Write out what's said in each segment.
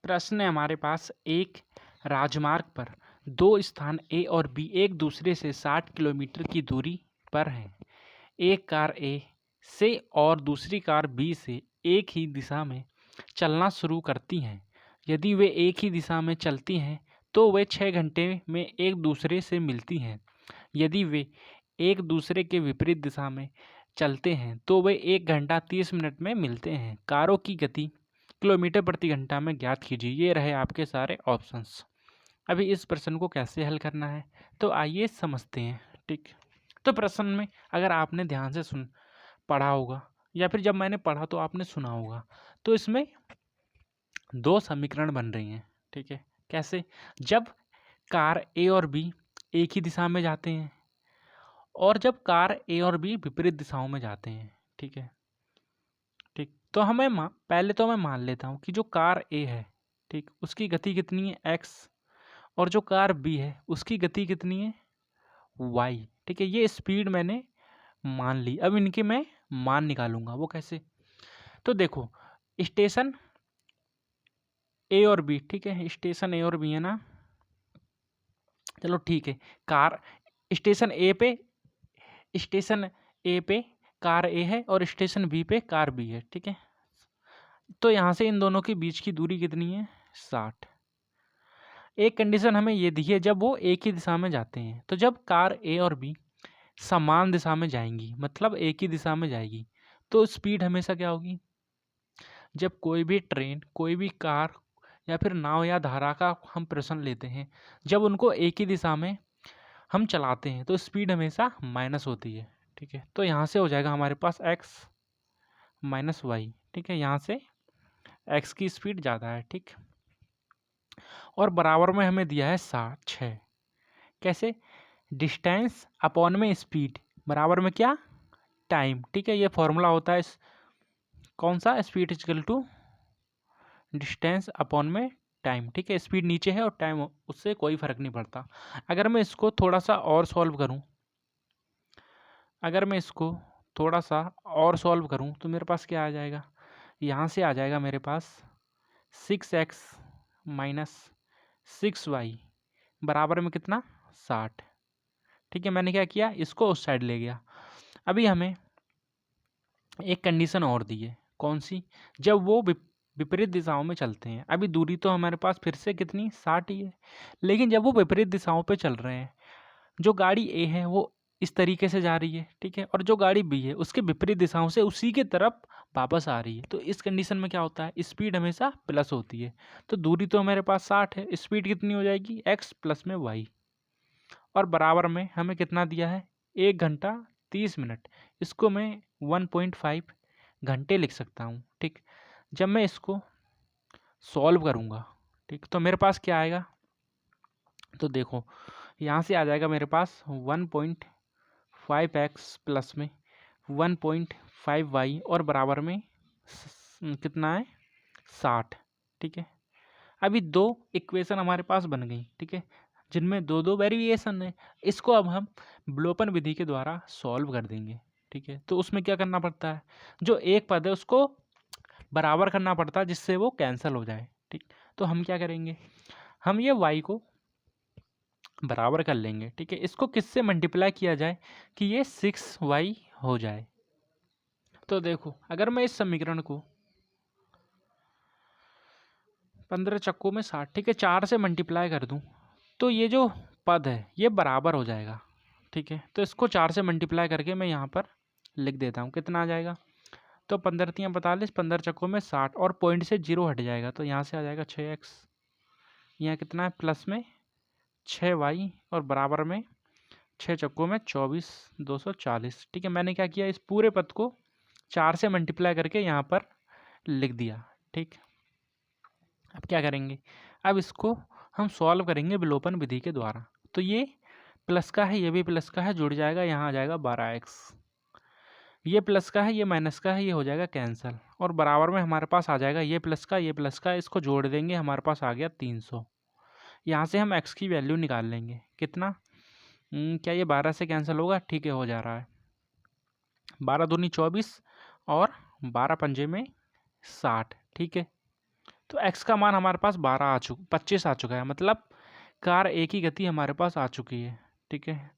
प्रश्न है हमारे पास, एक राजमार्ग पर दो स्थान ए और बी एक दूसरे से 60 किलोमीटर की दूरी पर हैं। एक कार ए से और दूसरी कार बी से एक ही दिशा में चलना शुरू करती हैं। यदि वे एक ही दिशा में चलती हैं तो वे 6 घंटे में एक दूसरे से मिलती हैं। यदि वे एक दूसरे के विपरीत दिशा में चलते हैं तो वे 1 घंटा 30 मिनट में मिलते हैं। कारों की गति किलोमीटर प्रति घंटा में ज्ञात कीजिए। ये रहे आपके सारे ऑप्शंस। अभी इस प्रश्न को कैसे हल करना है तो आइए समझते हैं। ठीक, तो प्रश्न में अगर आपने ध्यान से पढ़ा होगा या फिर जब मैंने पढ़ा तो आपने सुना होगा, तो इसमें दो समीकरण बन रही हैं। ठीक है, कैसे? जब कार ए और बी एक ही दिशा में जाते हैं और जब कार ए और बी विपरीत दिशाओं में जाते हैं। ठीक है, ठीक, तो पहले तो मैं मान लेता हूँ कि जो कार ए है, ठीक, उसकी गति कितनी है x, और जो कार बी है उसकी गति कितनी है y। ठीक है, ये स्पीड मैंने मान ली। अब इनके मैं मान निकालूंगा। वो कैसे? तो देखो, स्टेशन ए और बी, ठीक है, स्टेशन ए और बी है ना, चलो ठीक है, कार स्टेशन ए पे कार ए है और स्टेशन बी पे कार बी है। ठीक है, तो यहाँ से इन दोनों के बीच की दूरी कितनी है? 60। एक कंडीशन हमें ये दी है, जब वो एक ही दिशा में जाते हैं। तो जब कार ए और बी समान दिशा में जाएंगी, मतलब एक ही दिशा में जाएगी, तो स्पीड हमेशा क्या होगी? जब कोई भी ट्रेन, कोई भी कार या फिर नाव या धारा का हम प्रश्न लेते हैं, जब उनको एक ही दिशा में हम चलाते हैं तो स्पीड हमेशा माइनस होती है। ठीक है, तो यहाँ से हो जाएगा हमारे पास x माइनस वाई। ठीक है, यहाँ से x की स्पीड ज़्यादा है। ठीक, और बराबर में हमें दिया है 6। कैसे? डिस्टेंस अपॉन में स्पीड बराबर में क्या? टाइम। ठीक है, ये फॉर्मूला होता है कौन सा? Speed equal to distance upon में टाइम। ठीक है, स्पीड नीचे है और टाइम, उससे कोई फर्क नहीं पड़ता। अगर मैं इसको थोड़ा सा और सॉल्व करूं, तो मेरे पास क्या आ जाएगा? यहाँ से आ जाएगा मेरे पास 6x माइनस 6y बराबर में कितना? 60। ठीक है, मैंने क्या किया? इसको उस साइड ले गया। अभी हमें एक कंडीशन और दी है। कौन सी? जब वो विपरीत दिशाओं में चलते हैं। अभी दूरी तो हमारे पास फिर से कितनी? 60 ही है, लेकिन जब वो विपरीत दिशाओं पे चल रहे हैं, जो गाड़ी ए है वो इस तरीके से जा रही है, ठीक है, और जो गाड़ी बी है उसके विपरीत दिशाओं से उसी के तरफ वापस आ रही है, तो इस कंडीशन में क्या होता है? स्पीड हमेशा प्लस होती है। तो दूरी तो हमारे पास 60 है, स्पीड कितनी हो जाएगी? x प्लस में y, और बराबर में हमें कितना दिया है? 1 घंटा 30 मिनट। इसको मैं 1.5 घंटे लिख सकता हूँ। ठीक, जब मैं इसको सॉल्व करूँगा, ठीक, तो मेरे पास क्या आएगा? तो देखो, यहाँ से आ जाएगा मेरे पास 1.5x प्लस में 1.5y और बराबर में कितना है? 60। ठीक है, अभी दो इक्वेशन हमारे पास बन गई, ठीक है, जिनमें दो दो वेरिएशन है। इसको अब हम विलोपन विधि के द्वारा सॉल्व कर देंगे। ठीक है, तो उसमें क्या करना पड़ता है? जो एक पद है उसको बराबर करना पड़ता है जिससे वो कैंसिल हो जाए। ठीक, तो हम क्या करेंगे? हम ये y को बराबर कर लेंगे। ठीक है, इसको किससे मल्टीप्लाई किया जाए कि ये 6y हो जाए? तो देखो, अगर मैं इस समीकरण को 15 चक्कों में 60, ठीक है, 4 से मल्टीप्लाई कर दूं तो ये जो पद है ये बराबर हो जाएगा। ठीक है, तो इसको 4 से मल्टीप्लाई करके मैं यहाँ पर लिख देता हूँ। कितना आ जाएगा? तो 15 तियाँ 45, 15 चक्कों में 60, और पॉइंट से 0 हट जाएगा, तो यहाँ से आ जाएगा 6x। यहाँ कितना है? प्लस में 6y और बराबर में 6 चक्कों में 24, 240। ठीक है, मैंने क्या किया? इस पूरे पद को 4 से मल्टीप्लाई करके यहाँ पर लिख दिया। ठीक, अब क्या करेंगे? अब इसको हम सॉल्व करेंगे विलोपन विधि के द्वारा। तो ये प्लस का है, ये भी प्लस का है, जुड़ जाएगा, यहाँ आ जाएगा 12x। ये प्लस का है, ये माइनस का है, ये हो जाएगा कैंसिल, और बराबर में हमारे पास आ जाएगा ये प्लस का, ये प्लस का, इसको जोड़ देंगे, हमारे पास आ गया 300। यहाँ से हम x की वैल्यू निकाल लेंगे। कितना? क्या ये 12 से कैंसिल होगा? ठीक है, हो जा रहा है। 12 दूनी 24 और 12 पंजे में 60। ठीक है, तो x का मान हमारे पास 25 आ चुका है, मतलब कार ए की गति हमारे पास आ चुकी है। ठीक है,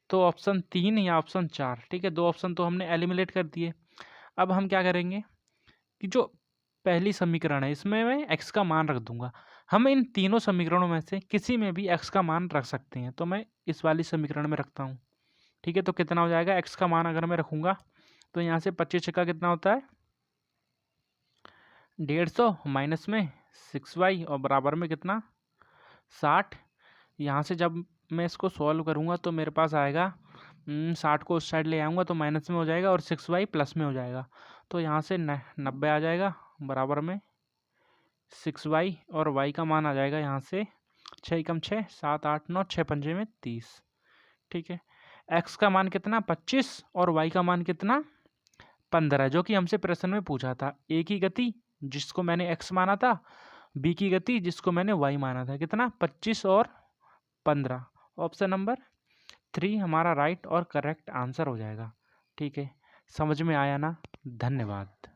तो ऑप्शन 3 या ऑप्शन 4। ठीक है, 2 ऑप्शन तो हमने एलिमिनेट कर दिए। अब हम क्या करेंगे कि जो पहली समीकरण है इसमें मैं x का मान रख दूंगा। हम इन तीनों समीकरणों में से किसी में भी x का मान रख सकते हैं, तो मैं इस वाली समीकरण में रखता हूँ। ठीक है, तो कितना हो जाएगा, x का मान अगर मैं रखूँगा तो यहाँ से 25 छक्का कितना होता है 150, माइनस में 6y और बराबर में कितना 60। यहाँ से जब मैं इसको सॉल्व करूँगा तो मेरे पास आएगा 60 को उस साइड ले आऊँगा तो माइनस में हो जाएगा और 6y प्लस में हो जाएगा, तो यहाँ से 90 आ जाएगा बराबर में 6y और y का मान आ जाएगा यहाँ से 6 एकम 6, 7 8 9, 6 पंजे में 30। ठीक है, x का मान कितना 25 और y का मान कितना 15, जो कि हमसे प्रश्न में पूछा था। a की गति जिसको मैंने x माना था, b की गति जिसको मैंने y माना था, कितना 25 और 15। ऑप्शन नंबर 3 हमारा राइट और करेक्ट आंसर हो जाएगा। ठीक है, समझ में आया ना? धन्यवाद।